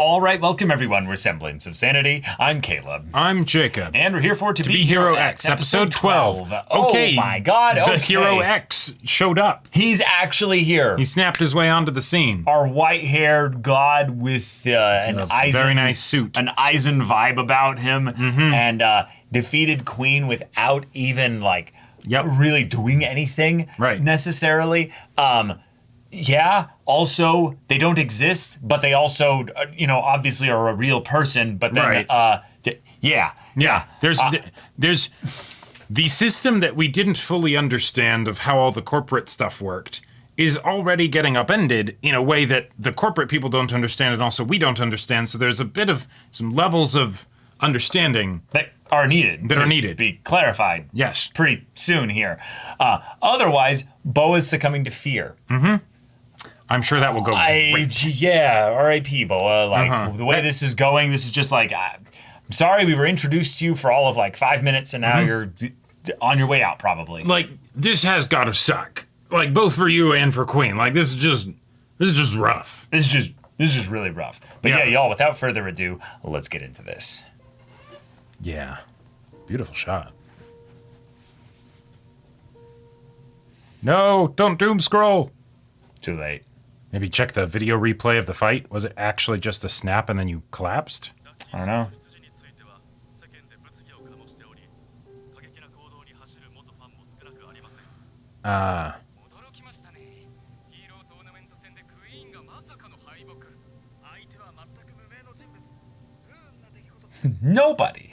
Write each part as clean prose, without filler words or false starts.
All right, welcome everyone. We're Semblance of Sanity. I'm Caleb. I'm Jacob. And we're here for To Be Hero X, episode 12. Okay. Oh my god, The Hero X showed up. He's actually here. He snapped his way onto the scene. Our white-haired god with an Eisen... very nice suit. An Eisen vibe about him. And defeated Queen without even, like, really doing anything necessarily. Yeah, also, they don't exist, but they also, obviously are a real person, but then, There's the system that we didn't fully understand of how all the corporate stuff worked is already getting upended in a way that the corporate people don't understand and also we don't understand, so there's a bit of some levels of understanding that are needed. Be clarified. Yes. Pretty soon here. Otherwise, Boa's succumbing to fear. I'm sure that will go great. Yeah, R.I.P. Boa. Like, the way this is going, this is just like, I'm sorry we were introduced to you for all of like 5 minutes and now you're on your way out probably. Like, this has gotta suck. Like, both for you and for Queen. Like, this is just rough. This is just really rough. But yeah, y'all, without further ado, let's get into this. Yeah. Beautiful shot. No, don't doom scroll. Too late. Maybe check the video replay of the fight. Was it actually just a snap and then you collapsed? I don't know. Nobody.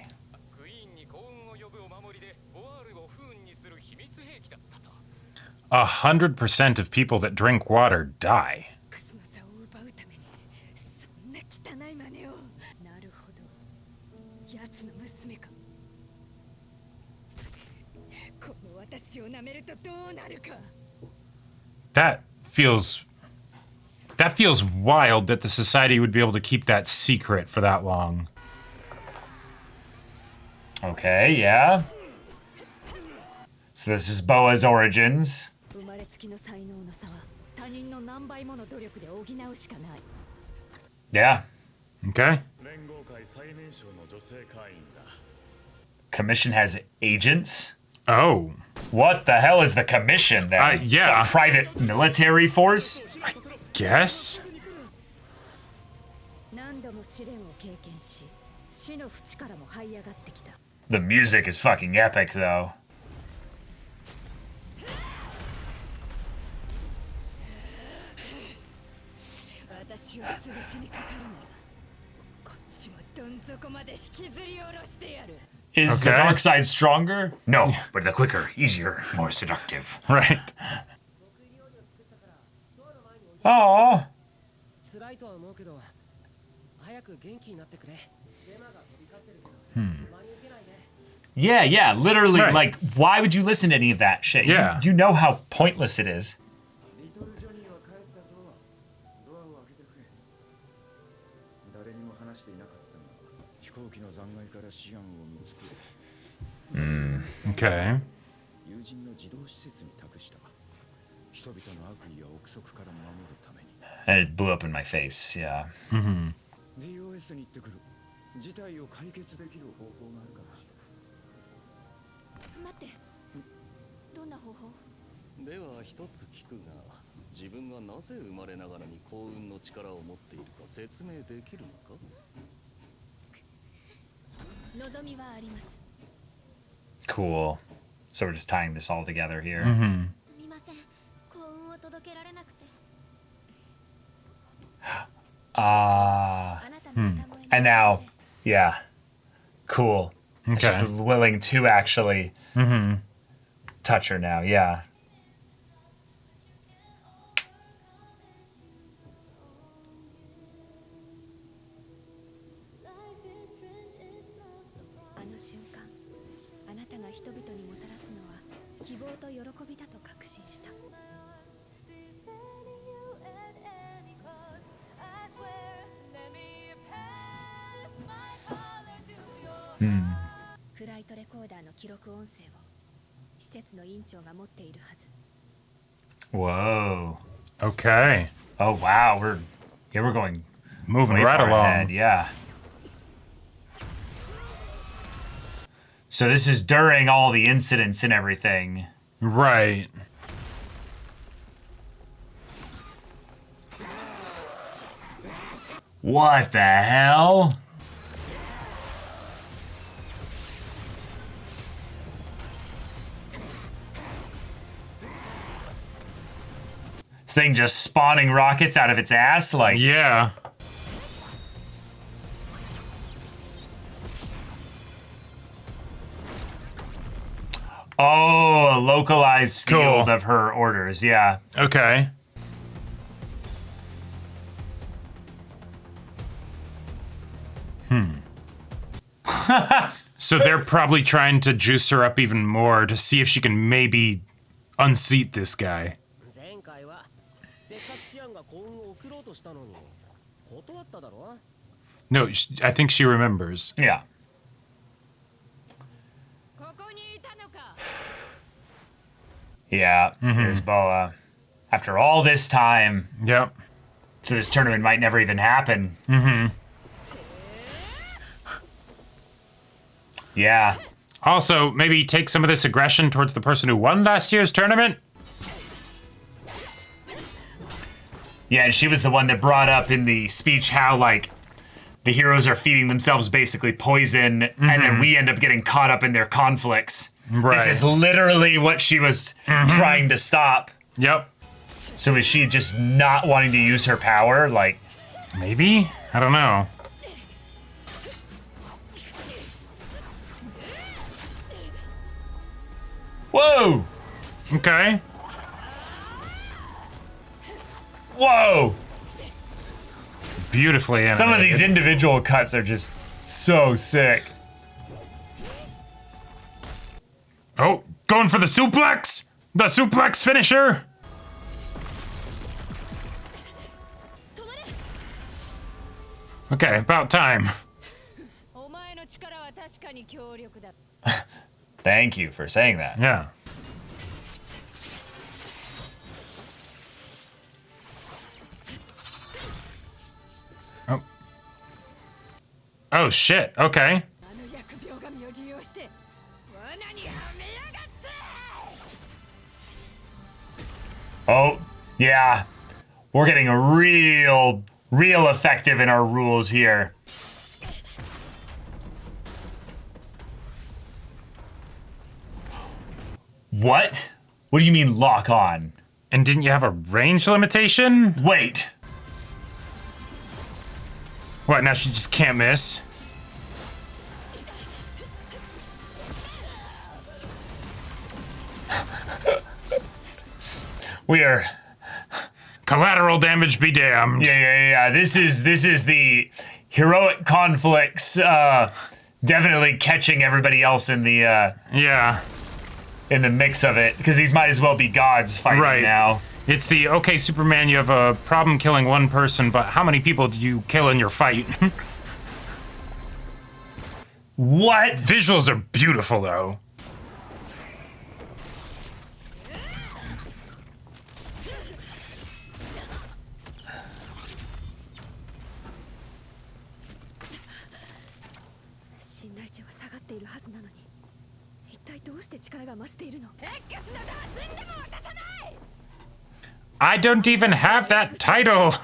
100% of people that drink water die. That feels wild that the society would be able to keep that secret for that long. Okay, yeah. So this is Boa's origins. Yeah. Okay. Commission has agents? Oh. What the hell is the Commission then? Yeah. It's a private military force? I guess? The music is fucking epic though. Is the dark side stronger? No, but the quicker, easier, more seductive. Right. Oh. Yeah, literally, like, why would you listen to any of that shit? Yeah. You know how pointless it is. Okay. And it blew up in my face, yeah. Cool. So we're just tying this all together here. And now, yeah. Cool. Okay. She's willing to actually touch her now, yeah. Whoa. Okay. Oh wow, we're going Moving way right far along. ahead, yeah. So this is during all the incidents and everything. Right. What the hell? This thing just spawning rockets out of its ass, like... Yeah. Oh, a localized field Cool. of her orders, yeah. Okay. So they're probably trying to juice her up even more to see if she can maybe unseat this guy. 前回はせっかくシアンが幸運を送ろうとしたのに断っただろ No, I think she remembers. Yeah. ここにいたのか Yeah, here's Boa. After all this time, Yep. so this tournament might never even happen. Yeah. Also, maybe take some of this aggression towards the person who won last year's tournament. Yeah, and she was the one that brought up in the speech how, like, the heroes are feeding themselves basically poison, and then we end up getting caught up in their conflicts. Right. This is literally what she was trying to stop. Yep. So is she just not wanting to use her power? Like, Maybe? I don't know. whoa! Okay. Whoa! Beautifully animated. Some of these individual cuts are just so sick. Oh, going for the suplex! The suplex finisher! Okay, about time. お前の力は確かに強力だ Thank you for saying that. Yeah. Oh. Oh shit, okay. あの疫病神を利用して罠にはめやがって Oh, yeah. We're getting real effective in our rules here. What? What do you mean lock on? And didn't you have a range limitation? Wait. What, now she just can't miss? We are... Collateral damage be damned. Yeah. This is the heroic conflicts definitely catching everybody else in the Yeah. in the mix of it, because these might as well be gods fighting Right. now. It's the, okay, Superman, you have a problem killing one person, but how many people do you kill in your fight? What? Visuals are beautiful, though. I don't even have that title.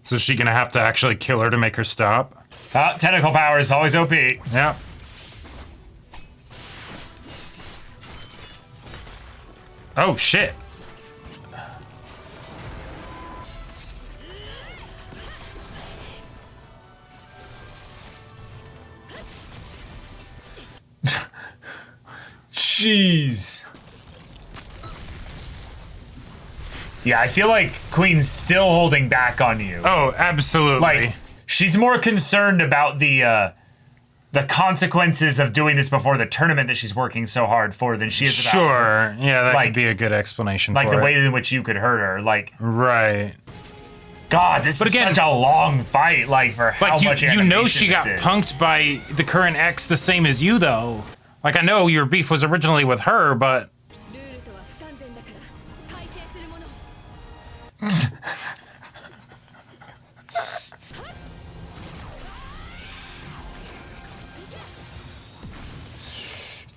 So is she gonna have to actually kill her to make her stop? Tentacle power is always OP. Yeah. Oh shit. Jeez. Yeah, I feel like Queen's still holding back on you. Oh, absolutely. Like, she's more concerned about the consequences of doing this before the tournament that she's working so hard for than she is about Sure. Yeah, that like- could be a good explanation like for the it. way in which you could hurt her. Like, Right. God, this is such a long fight, like, for how much animation you know she this got is. punked by the current ex the same as you, though. Like, I know your beef was originally with her, but...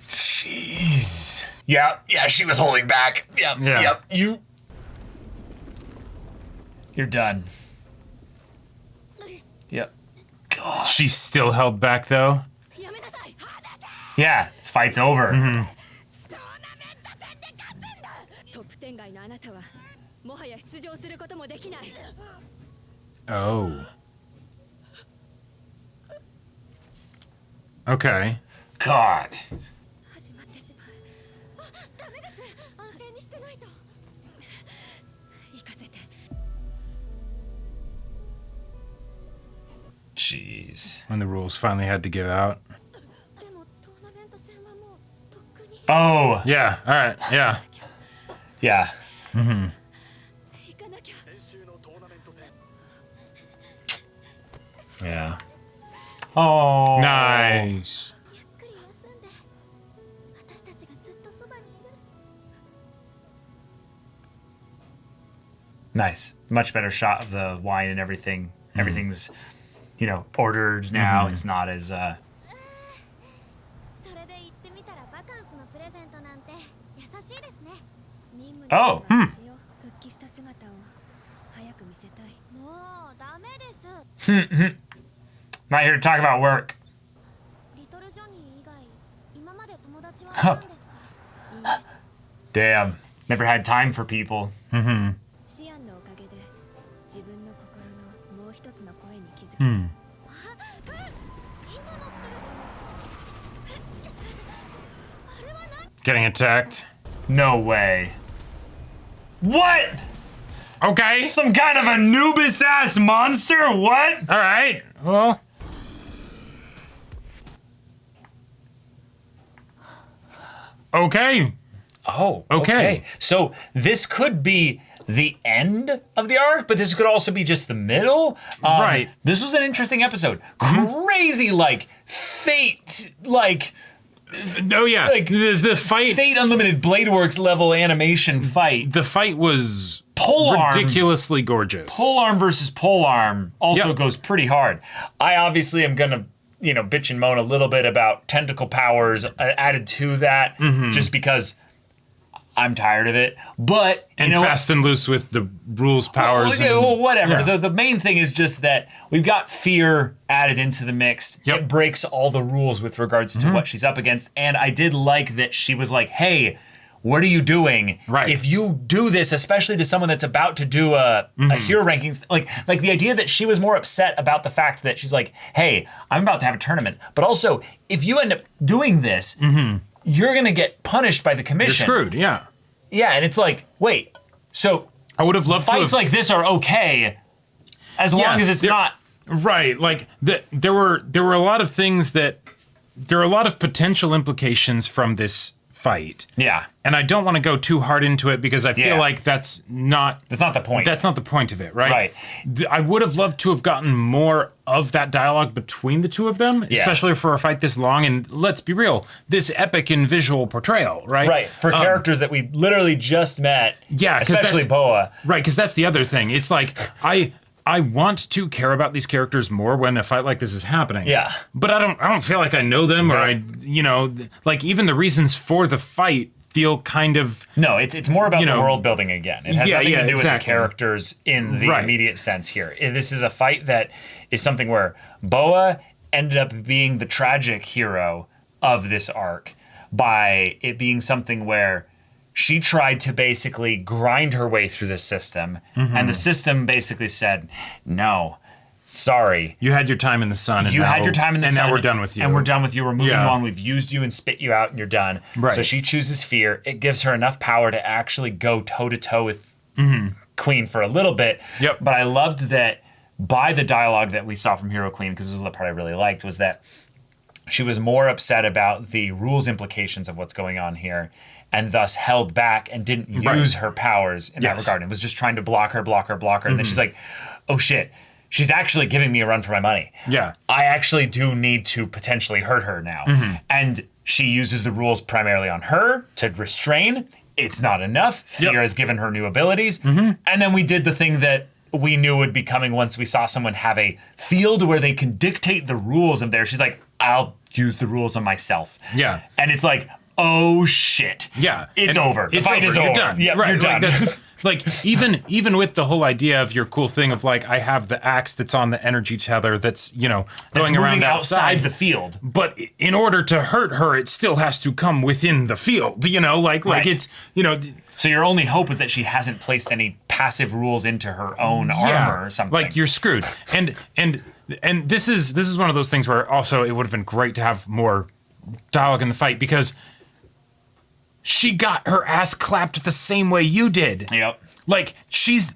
Jeez. Yeah, she was holding back. Yep. You're done. Yep. God. She still held back, though? Yeah, this fight's over. Mm-hmm. Oh. Okay. God. Jeez. When the rules finally had to give out. Oh. Yeah, alright, yeah. Yeah. Mm-hmm. Yeah. Oh. Nice. Nice. Much better shot of the wine and everything. Everything's, ordered now. It's not as, Oh. Not here to talk about work. Huh. Damn. Never had time for people. Mm-hmm. Hmm. Getting attacked. No way. What? Okay. Some kind of Anubis-ass monster? What? All right. Well. Okay. Oh, okay. So this could be the end of the arc, but this could also be just the middle. Right. This was an interesting episode. Crazy, fate, Oh yeah, like the fight, Fate Unlimited Bladeworks level animation fight. The fight was Polearm, ridiculously gorgeous. Polearm versus Polearm also goes pretty hard. I obviously am gonna, bitch and moan a little bit about tentacle powers added to that, just because I'm tired of it. But fast and loose with the rules, powers. Whatever. Yeah. The main thing is just that we've got fear added into the mix. Yep. It breaks all the rules with regards to what she's up against. And I did like that she was like, hey, what are you doing? Right. If you do this, especially to someone that's about to do a hero rankings, like the idea that she was more upset about the fact that she's like, hey, I'm about to have a tournament. But also, if you end up doing this, you're going to get punished by the commission. You're screwed, yeah. Yeah, and it's like, wait, so I would have loved fights like this are okay as long as it's not. Right, like there were a lot of things there are a lot of potential implications from this fight. Yeah. And I don't want to go too hard into it because I feel like that's not the point. That's not the point of it, right? Right. I would have loved to have gotten more of that dialogue between the two of them, especially for a fight this long. And let's be real, this epic in visual portrayal, right? Right. For characters that we literally just met. Yeah, especially Boa. Right, because that's the other thing. It's like I want to care about these characters more when a fight like this is happening. Yeah. But I don't feel like I know them or even the reasons for the fight feel kind of... No, it's more about the world building again. It has nothing to do with the characters in the immediate sense here. This is a fight that is something where Boa ended up being the tragic hero of this arc by it being something where she tried to basically grind her way through the system, and the system basically said, no, sorry. You had your time in the sun. You had your time in the sun. And now we're done with you. And we're done with you. We're moving on. We've used you and spit you out, and you're done. Right. So she chooses fear. It gives her enough power to actually go toe-to-toe with Queen for a little bit. Yep. But I loved that by the dialogue that we saw from Hero Queen, because this is the part I really liked, was that She was more upset about the rules implications of what's going on here, and thus held back and didn't use her powers in that regard. And was just trying to block her. And then she's like, oh shit, she's actually giving me a run for my money. Yeah. I actually do need to potentially hurt her now. And she uses the rules primarily on her to restrain. It's not enough. Fear has given her new abilities. And then we did the thing that we knew would be coming once we saw someone have a field where they can dictate the rules of there. She's like, I'll use the rules on myself. Yeah. And it's like, oh shit. Yeah. It's over. The fight is over. You're done. Yep, right. You're done. Like even with the whole idea of your cool thing of like, I have the axe that's on the energy tether that's, going around outside the field. But in order to hurt her, it still has to come within the field, like it's, So your only hope is that she hasn't placed any passive rules into her own armor or something. Like you're screwed. And this is one of those things where also it would have been great to have more dialogue in the fight, because she got her ass clapped the same way you did. Yep. Like, she's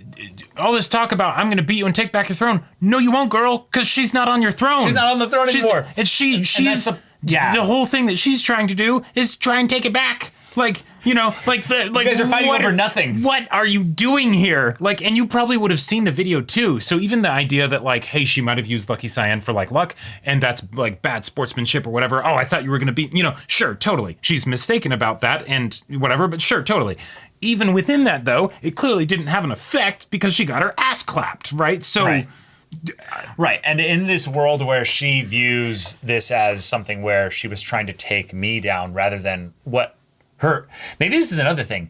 all this talk about, I'm going to beat you and take back your throne. No, you won't, girl, because she's not on your throne. She's not on the throne anymore. And she's the whole thing that she's trying to do is try and take it back. Like, you guys are fighting over nothing. What are you doing here? Like, and you probably would have seen the video too. So even the idea that like, hey, she might have used Lucky Cyan for like luck, and that's like bad sportsmanship or whatever. Oh, I thought you were going to be, sure, totally. She's mistaken about that and whatever, but sure, totally. Even within that though, it clearly didn't have an effect because she got her ass clapped, right? So. Right. And in this world where she views this as something where she was trying to take me down rather than maybe this is another thing.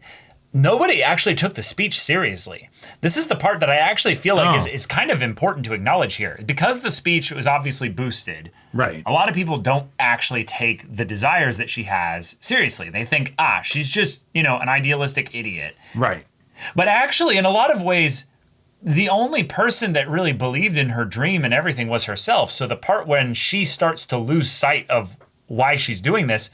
Nobody actually took the speech seriously. This is the part that I actually feel like is kind of important to acknowledge here. Because the speech was obviously boosted, right? A lot of people don't actually take the desires that she has seriously. They think, she's just, an idealistic idiot. Right. But actually, in a lot of ways, the only person that really believed in her dream and everything was herself. So the part when she starts to lose sight of why she's doing this,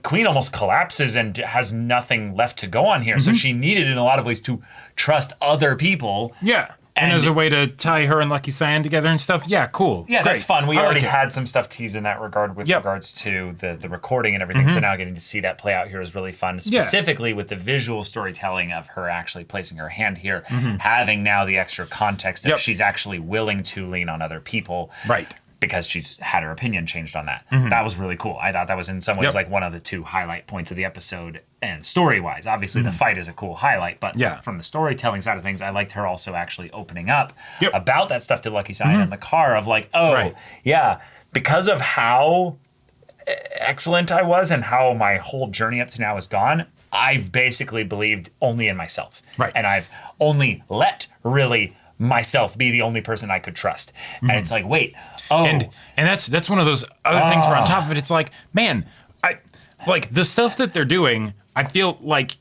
Queen almost collapses and has nothing left to go on here. So she needed in a lot of ways to trust other people. Yeah. And as a way to tie her and Lucky Cyan together and stuff. Yeah, cool. Yeah, great. That's fun. We already had some stuff teased in that regard with regards to the recording and everything. So now getting to see that play out here is really fun, specifically with the visual storytelling of her actually placing her hand here, having now the extra context that she's actually willing to lean on other people. Right. Because she's had her opinion changed on that. That was really cool. I thought that was in some ways like one of the two highlight points of the episode. And story-wise, obviously the fight is a cool highlight, but from the storytelling side of things, I liked her also actually opening up about that stuff to Lucky Cyan in the car of like, because of how excellent I was and how my whole journey up to now has gone, I've basically believed only in myself. Right. And I've only let really myself be the only person I could trust. And it's like, wait, and that's one of those other things where on top of it, it's like, man, I like the stuff that they're doing, I feel like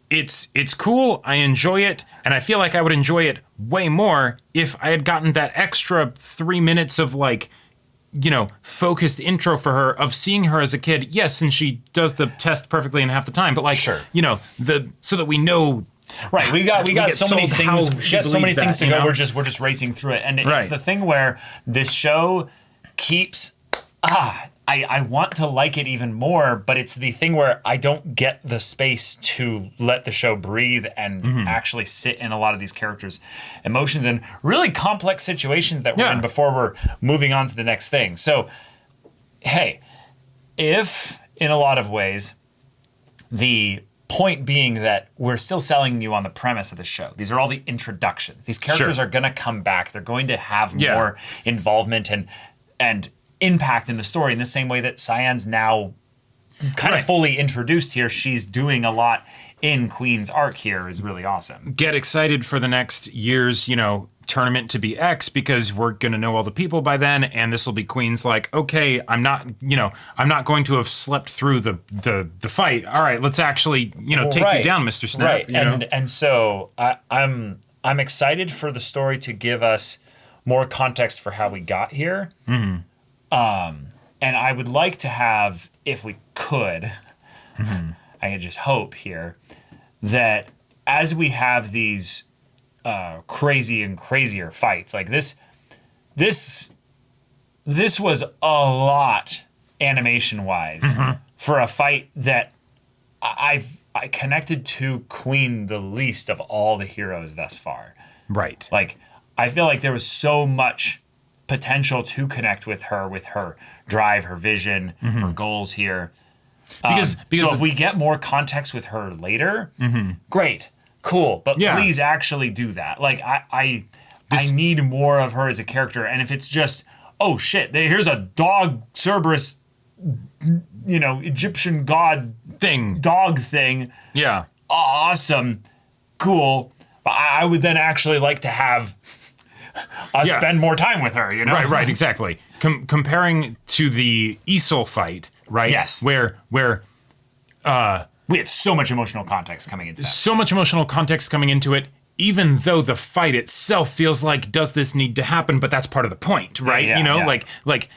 it's cool, I enjoy it, and I feel like I would enjoy it way more if I had gotten that extra 3 minutes of like, focused intro for her of seeing her as a kid. Yes, and she does the test perfectly in half the time, but like, so that we know. Right, we got so many things. We got so many things to go. We're just racing through it, and it's the thing where this show keeps. I want to like it even more, but it's the thing where I don't get the space to let the show breathe and actually sit in a lot of these characters' emotions and really complex situations that we're in before we're moving on to the next thing. So, hey, if in a lot of ways the point being that we're still selling you on the premise of the show. These are all the introductions. These characters are going to come back. They're going to have more involvement and impact in the story in the same way that Cyan's now kind of fully introduced here. She's doing a lot in Queen's arc here is really awesome. Get excited for the next year's, tournament to be X because we're going to know all the people by then, and this will be Queen's like, okay, I'm not going to have slept through the fight. All right, let's actually, take you down, Mr. Snap. Right. And so I'm excited for the story to give us more context for how we got here. And I would like to have, if we could, I could just hope here that as we have these crazy and crazier fights like this this was a lot animation-wise for a fight that I connected to Queen the least of all the heroes thus far. Right. Like, I feel like there was so much potential to connect with her drive, her vision, her goals here. Because so if we get more context with her later, great, cool. But please actually do that. Like, I need more of her as a character. And if it's just, oh shit, here's a dog Cerberus, Egyptian god dog thing. Yeah. Awesome. Cool. But I would then actually like to have spend more time with her, Right, exactly. Comparing to the Easel fight, right? Yes. Where we had so much emotional context coming into that. So much emotional context coming into it, even though the fight itself feels like, does this need to happen? But that's part of the point, right? Like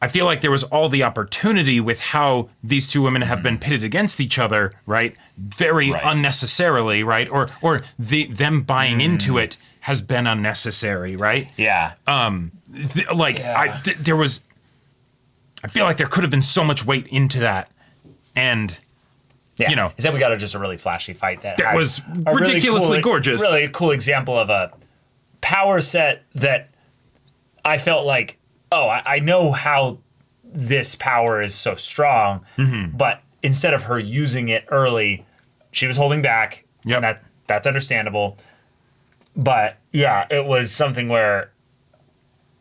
I feel like there was all the opportunity with how these two women have been pitted against each other, right? Very unnecessarily, right? Or them buying into it has been unnecessary, right? Yeah. There was. I feel like there could have been so much weight into that, and instead we got just a really flashy fight that was ridiculously really gorgeous. Really cool example of a power set that I felt like, I know how this power is so strong, but instead of her using it early, she was holding back. Yep. And that's understandable. But yeah, it was something where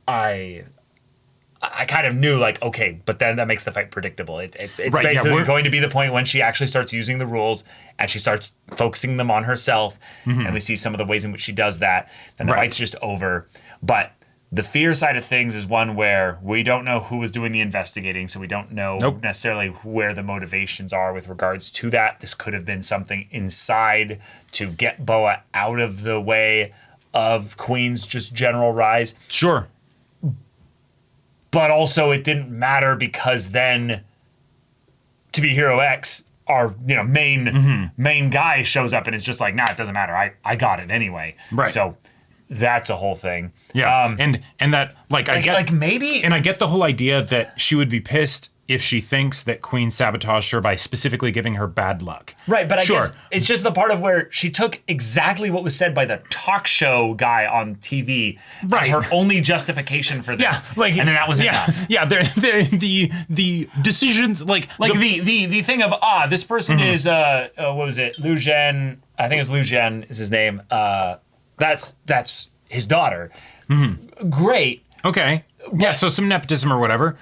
I kind of knew, like, okay, but then that makes the fight predictable. It's basically going to be the point when she actually starts using the rules and she starts focusing them on herself, and we see some of the ways in which she does that, then the fight's just over. But the fear side of things is one where we don't know who was doing the investigating, so we don't know necessarily where the motivations are with regards to that. This could have been something inside to get Boa out of the way of Queen's just general rise. Sure. But also it didn't matter because then To Be Hero X, our main guy shows up and it's just like, nah, it doesn't matter. I got it anyway. Right. So that's a whole thing. Yeah. And that I get maybe, and I get the whole idea that she would be pissed if she thinks that Queen sabotaged her by specifically giving her bad luck. Right, but I guess it's just the part of where she took exactly what was said by the talk show guy on TV as her only justification for this. Yeah, and then that was enough. Yeah, the decisions the thing of this person is what was it? Lu Zhen, I think it's Lu Zhen is his name. That's his daughter. Great. Okay. Yeah, so some nepotism or whatever,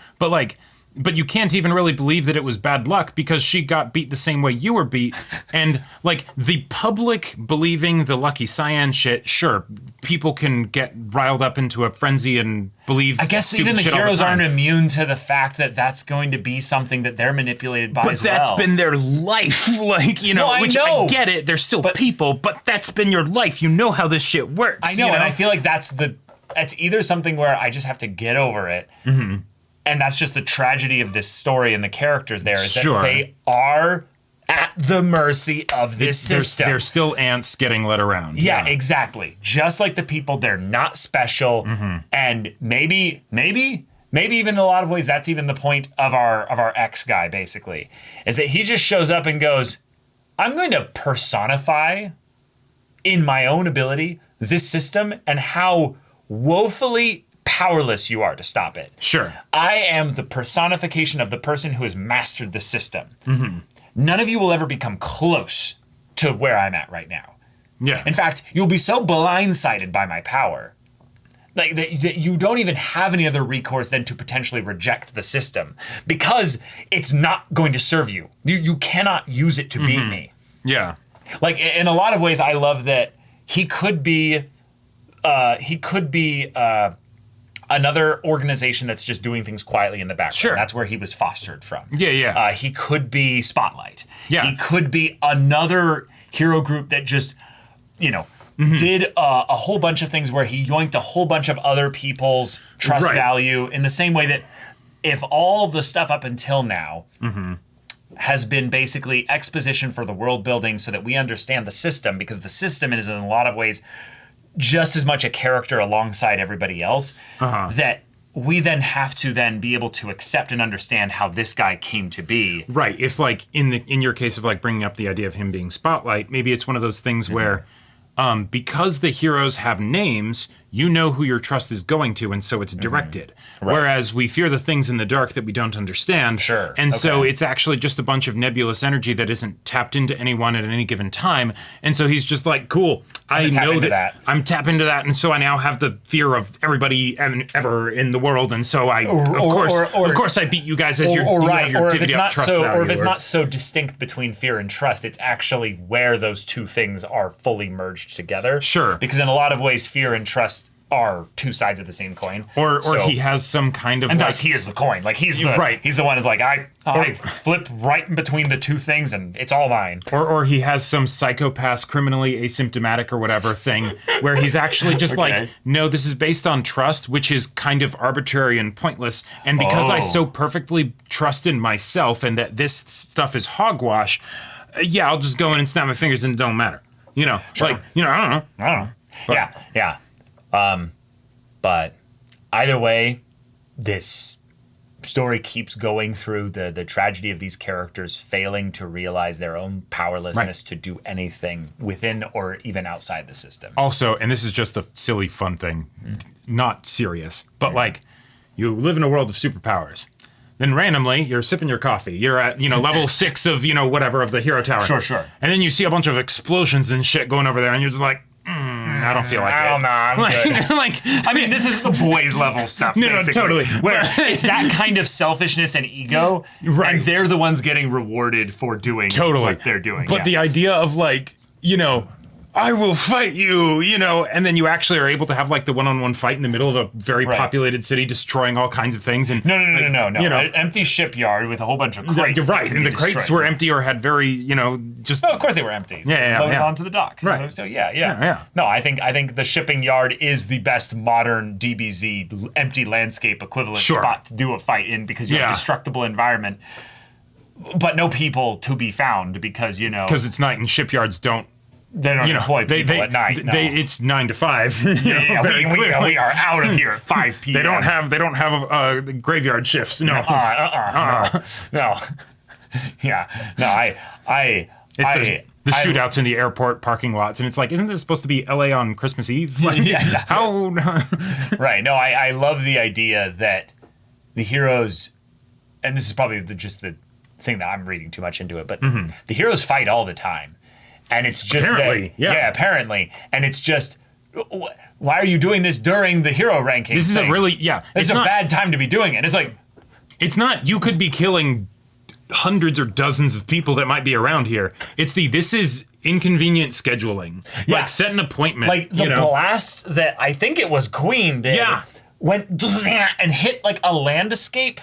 but you can't even really believe that it was bad luck because she got beat the same way you were beat. And, the public believing the Lucky Cyan shit, sure, people can get riled up into a frenzy and believe. I guess even the heroes aren't immune to the fact that that's going to be something that they're manipulated by as well. But that's been their life. I get it. They're still people, but that's been your life. You know how this shit works. I know, and I feel like that's either something where I just have to get over it. And that's just the tragedy of this story and the characters there is that they are at the mercy of this system. They're still ants getting led around. Yeah, exactly. Just like the people, they're not special. And maybe even in a lot of ways, that's even the point of our ex guy, basically, is that he just shows up and goes, I'm going to personify in my own ability this system and how woefully powerless you are to stop it. Sure. I am the personification of the person who has mastered the system. None of you will ever become close to where I'm at right now. Yeah. In fact, you'll be so blindsided by my power that you don't even have any other recourse than to potentially reject the system because it's not going to serve you. You cannot use it to beat me. Yeah. In a lot of ways, I love that he could be another organization that's just doing things quietly in the background. Sure. That's where he was fostered from. Yeah. He could be Spotlight. Yeah. He could be another hero group that just, did a whole bunch of things where he yoinked a whole bunch of other people's trust value in the same way that if all the stuff up until now has been basically exposition for the world building so that we understand the system, because the system is in a lot of ways just as much a character alongside everybody else, that we then have to then be able to accept and understand how this guy came to be. Right. If like in your case of like bringing up the idea of him being Spotlight, maybe it's one of those things where because the heroes have names, you know who your trust is going to, and so it's directed. Right. Whereas we fear the things in the dark that we don't understand. Sure. And so it's actually just a bunch of nebulous energy that isn't tapped into anyone at any given time. And so he's just like, cool, I know that I'm tapping into that, and so I now have the fear of everybody ever in the world, and so I of course I beat you guys as your divvy up trust value. Or if it's not so distinct between fear and trust, it's actually where those two things are fully merged together. Sure. Because in a lot of ways, fear and trust are two sides of the same coin. Or he has some kind of, and thus he is the coin. Like he's the he's the one who's like, I flip right in between the two things and it's all mine. Or he has some psychopath, criminally asymptomatic or whatever thing where he's actually just like, no, this is based on trust, which is kind of arbitrary and pointless. And because I so perfectly trust in myself and that this stuff is hogwash, I'll just go in and snap my fingers and it don't matter. You know, like, I don't know. But, yeah. But either way, this story keeps going through the tragedy of these characters failing to realize their own powerlessness to do anything within or even outside the system. Also, and this is just a silly, fun thing, not serious, but like, you live in a world of superpowers. Then randomly, you're sipping your coffee. You're at, level 6 of, whatever, of the hero tower. Sure. And then you see a bunch of explosions and shit going over there, and you're just like, I don't feel like it. I don't know. I'm good. I mean, this is the boys level stuff. No, totally. Where it's that kind of selfishness and ego, and they're the ones getting rewarded for doing what they're doing. But the idea of like, I will fight you, and then you actually are able to have like the one-on-one fight in the middle of a very populated city, destroying all kinds of things. And no. An empty shipyard with a whole bunch of crates. You're right, and the crates were empty or had very, just. No, of course they were empty. Loaded onto the dock. Right. So yeah. No, I think the shipping yard is the best modern DBZ empty landscape equivalent spot to do a fight in because you have destructible environment, but no people to be found because because it's night and shipyards don't. They don't employ people at night. It's 9 to 5. We are out of here at 5 p.m. They don't have graveyard shifts. No. No. Yeah. No. The shootouts in the airport parking lots, and it's like, isn't this supposed to be LA on Christmas Eve? Like, how? Right. No. I love the idea that the heroes, and this is probably just the thing that I'm reading too much into it, but the heroes fight all the time. And it's just apparently. And it's just, why are you doing this during the hero ranking? This is This is a bad time to be doing it. It's like, it's not. You could be killing hundreds or dozens of people that might be around here. It's this is inconvenient scheduling. Yeah. Like set an appointment. Like the blast that I think it was Queen did. Yeah. Went and hit like a land escape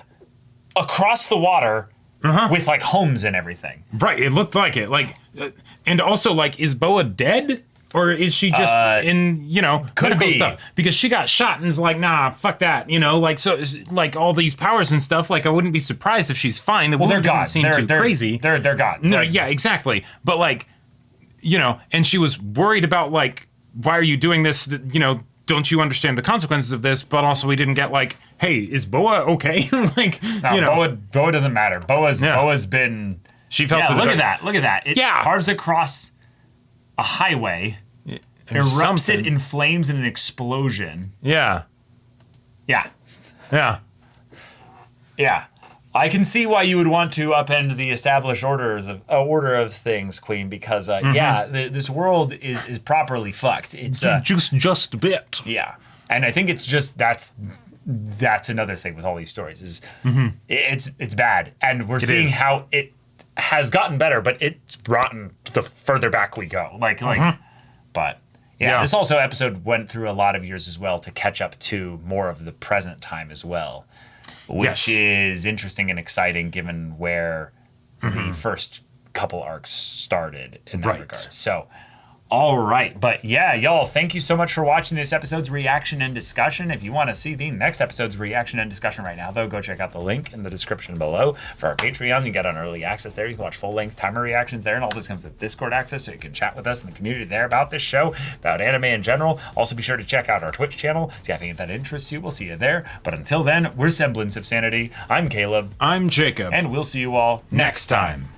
across the water. With like homes and everything. Right, it looked like it. Like, and also like, is Boa dead, or is she just in medical stuff? Because she got shot and is like, nah, fuck that. Like so, like all these powers and stuff. Like, I wouldn't be surprised if she's fine. The woman didn't seem too crazy. They're gods. No, yeah, exactly. But like, and she was worried about like, why are you doing this? Don't you understand the consequences of this? But also, we didn't get like, hey, is Boa okay? Like, Boa doesn't matter. Boa's been. She felt. Look at that. It carves across a highway, erupts it in flames in an explosion. Yeah. I can see why you would want to upend the established order of things, Queen, because this world is properly fucked. It's just a bit. Yeah, and I think it's just that's another thing with all these stories is it's bad, and we're seeing how it has gotten better, but it's rotten the further back we go. But this also episode went through a lot of years as well to catch up to more of the present time as well. Which is interesting and exciting given where the first couple arcs started in that regard. So All right, but yeah, y'all, thank you so much for watching this episode's reaction and discussion. If you want to see the next episode's reaction and discussion right now, though, go check out the link in the description below for our Patreon. You get on early access there. You can watch full-length timer reactions there, and all this comes with Discord access, so you can chat with us in the community there about this show, about anime in general. Also, be sure to check out our Twitch channel. See if anything that interests you. We'll see you there. But until then, we're Semblance of Sanity. I'm Caleb. I'm Jacob. And we'll see you all next time.